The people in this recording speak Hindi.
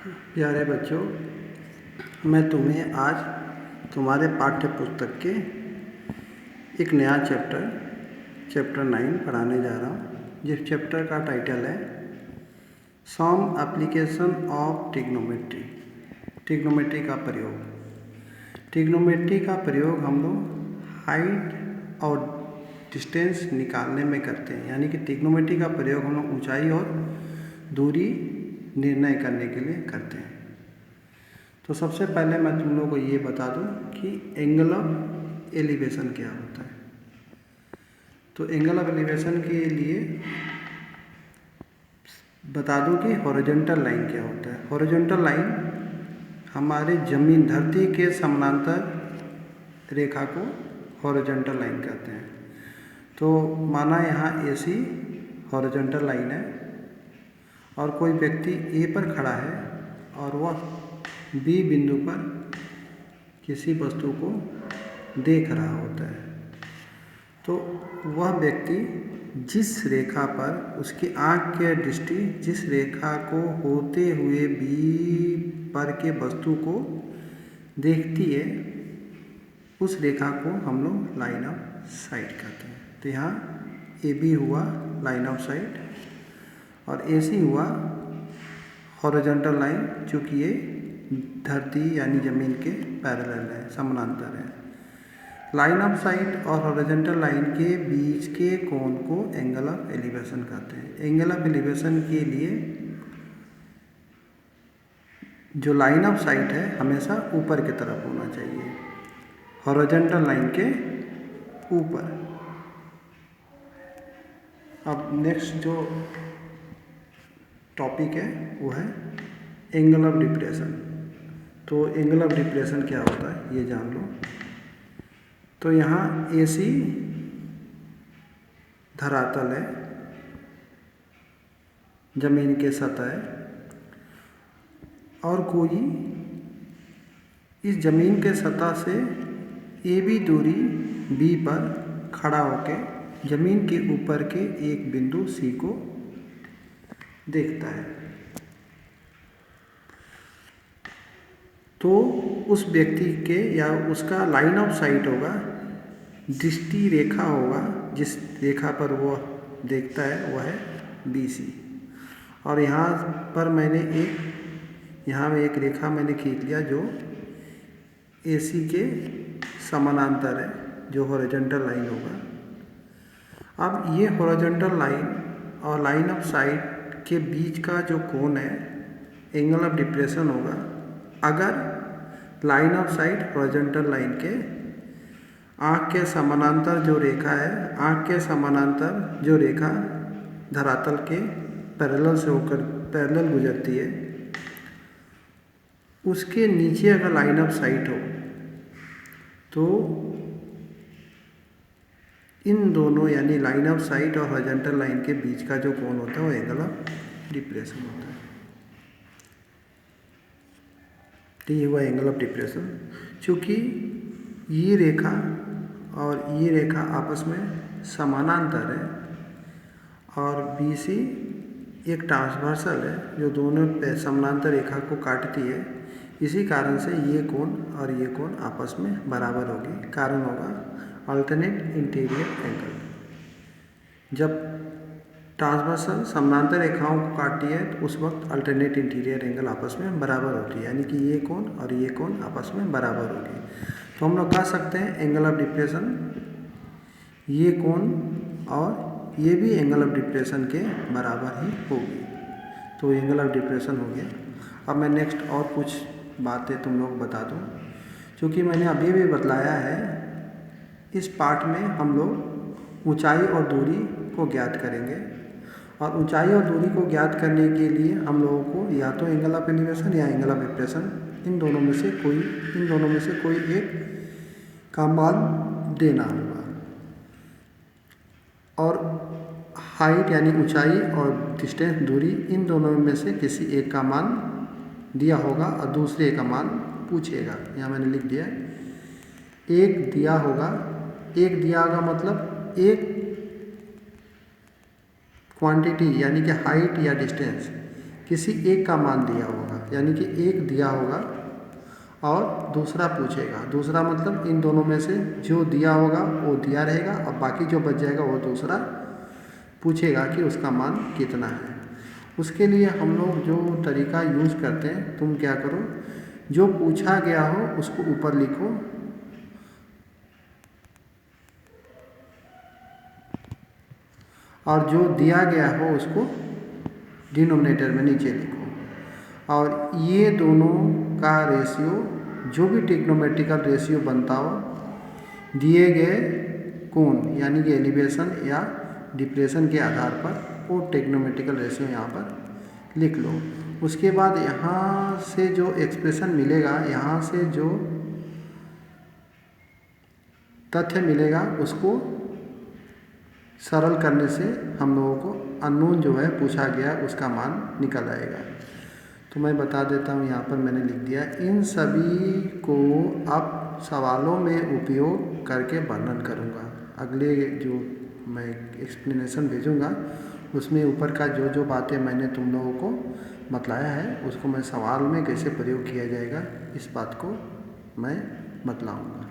प्यारे बच्चों, मैं तुम्हें आज तुम्हारे पाठ्य पुस्तक के एक नया चैप्टर 9 पढ़ाने जा रहा हूँ, जिस चैप्टर का टाइटल है some application of trigonometry. Trigonometry का प्रयोग। ट्रिग्नोमेट्री का प्रयोग हम लोग हाइट और डिस्टेंस निकालने में करते हैं, यानी कि ट्रिग्नोमेट्री का प्रयोग हम लोग ऊंचाई और दूरी निर्णय करने के लिए करते हैं। तो सबसे पहले मैं तुम लोगों को ये बता दूं कि एंगल ऑफ एलिवेशन क्या होता है। तो एंगल ऑफ एलिवेशन के लिए बता दूं कि हॉरिजॉन्टल लाइन क्या होता है। हॉरिजॉन्टल लाइन हमारे जमीन धरती के समानांतर रेखा को हॉरिजॉन्टल लाइन कहते हैं। तो माना यहाँ AC हॉरिजॉन्टल लाइन है और कोई व्यक्ति A पर खड़ा है और वह B बिंदु पर किसी वस्तु को देख रहा होता है। तो वह व्यक्ति जिस रेखा पर उसकी आँख की दृष्टि जिस रेखा को होते हुए B पर के वस्तु को देखती है, उस रेखा को हम लोग लाइन ऑफ साइट कहते हैं। तो यहाँ AB हुआ लाइन ऑफ साइट और AC हुआ हॉरिजॉन्टल लाइन, चूँकि ये धरती यानी ज़मीन के पैरेलल है, समानांतर है। लाइन ऑफ साइट और हॉरिजॉन्टल लाइन के बीच के कोण को एंगल ऑफ एलिवेशन कहते हैं। एंगल ऑफ एलिवेशन के लिए जो लाइन ऑफ साइट है हमेशा ऊपर की तरफ होना चाहिए, हॉरिजॉन्टल लाइन के ऊपर। अब नेक्स्ट जो टॉपिक है वो है एंगल ऑफ डिप्रेशन। तो एंगल ऑफ डिप्रेशन क्या होता है ये जान लो। तो यहाँ AC धरातल है, जमीन के सतह है, और कोई इस जमीन के सतह से AB दूरी B पर खड़ा होकर जमीन के ऊपर के एक बिंदु C को देखता है। तो उस व्यक्ति के या उसका लाइन ऑफ साइट होगा, दृष्टि रेखा होगा, जिस रेखा पर वह देखता है वह है BC। और यहाँ पर मैंने एक रेखा मैंने खींच लिया जो AC के समानांतर है, जो हॉरिजॉन्टल लाइन होगा। अब ये हॉरिजॉन्टल लाइन और लाइन ऑफ साइट के बीच का जो कोण है एंगल ऑफ डिप्रेशन होगा, अगर line of site horizontal line के आँख के समानांतर जो रेखा है, आँख के समानांतर जो रेखा धरातल के पैरेलल से होकर पैरेलल गुजरती है, उसके नीचे अगर लाइन ऑफ साइट हो तो इन दोनों यानी लाइन ऑफ साइट और हॉरिजॉन्टल लाइन के बीच का जो कोण होता है वो एंगल ऑफ डिप्रेशन होता है। तो ये हुआ एंगल ऑफ डिप्रेशन। चूँकि ये रेखा और ये रेखा आपस में समानांतर है और BC एक ट्रांसवर्सल है जो दोनों समानांतर रेखा को काटती है, इसी कारण से ये कोण और ये कोण आपस में बराबर होगी। कारण होगा अल्टरनेट इंटीरियर एंगल। जब ट्रांसवर्सल समानांतर रेखाओं को काटती है तो उस वक्त अल्टरनेट इंटीरियर एंगल आपस में बराबर होती है, यानी कि ये कोण और ये कोण आपस में बराबर होगी। तो हम लोग कह सकते हैं एंगल ऑफ डिप्रेशन, ये कोण और ये भी एंगल ऑफ डिप्रेशन के बराबर ही होगी। तो एंगल ऑफ डिप्रेशन हो गया। अब मैं नेक्स्ट और कुछ बातें तुम लोग बता दूँ, क्योंकि मैंने अभी भी बतलाया है। इस पार्ट में हम लोग ऊंचाई और दूरी को ज्ञात करेंगे, और ऊंचाई और दूरी को ज्ञात करने के लिए हम लोगों को या तो एंगल ऑफ एलिवेशन या एंगल ऑफ डिप्रेशन, इन दोनों में से कोई एक का मान देना होगा। और हाइट यानी ऊंचाई और डिस्टेंस दूरी, इन दोनों में से किसी एक का मान दिया होगा और दूसरे का मान पूछेगा। यहाँ मैंने लिख दिया एक दिया होगा मतलब एक क्वांटिटी यानी कि हाइट या डिस्टेंस किसी एक का मान दिया होगा। यानी कि एक दिया होगा और दूसरा पूछेगा। दूसरा मतलब इन दोनों में से जो दिया होगा वो दिया रहेगा और बाकी जो बच जाएगा वो दूसरा पूछेगा कि उसका मान कितना है। उसके लिए हम लोग जो तरीका यूज़ करते हैं, तुम क्या करो, जो पूछा गया हो उसको ऊपर लिखो और जो दिया गया हो उसको डिनोमिनेटर में नीचे लिखो। और ये दोनों का रेशियो, जो भी ट्रिग्नोमेट्रिकल रेशियो बनता हो दिए गए कोण यानी कि एलिवेशन या डिप्रेशन के आधार पर, वो ट्रिग्नोमेट्रिकल रेशियो यहाँ पर लिख लो। उसके बाद यहाँ से जो एक्सप्रेशन मिलेगा, यहाँ से जो तथ्य मिलेगा उसको सरल करने से हम लोगों को अननोन जो है पूछा गया उसका मान निकल आएगा। तो मैं बता देता हूँ, यहाँ पर मैंने लिख दिया। इन सभी को अब सवालों में उपयोग करके वर्णन करूँगा। अगले जो मैं एक्सप्लेनेशन भेजूँगा उसमें ऊपर का जो जो बातें मैंने तुम लोगों को बतलाया है उसको मैं सवाल में कैसे प्रयोग किया जाएगा इस बात को मैं बतलाऊँगा।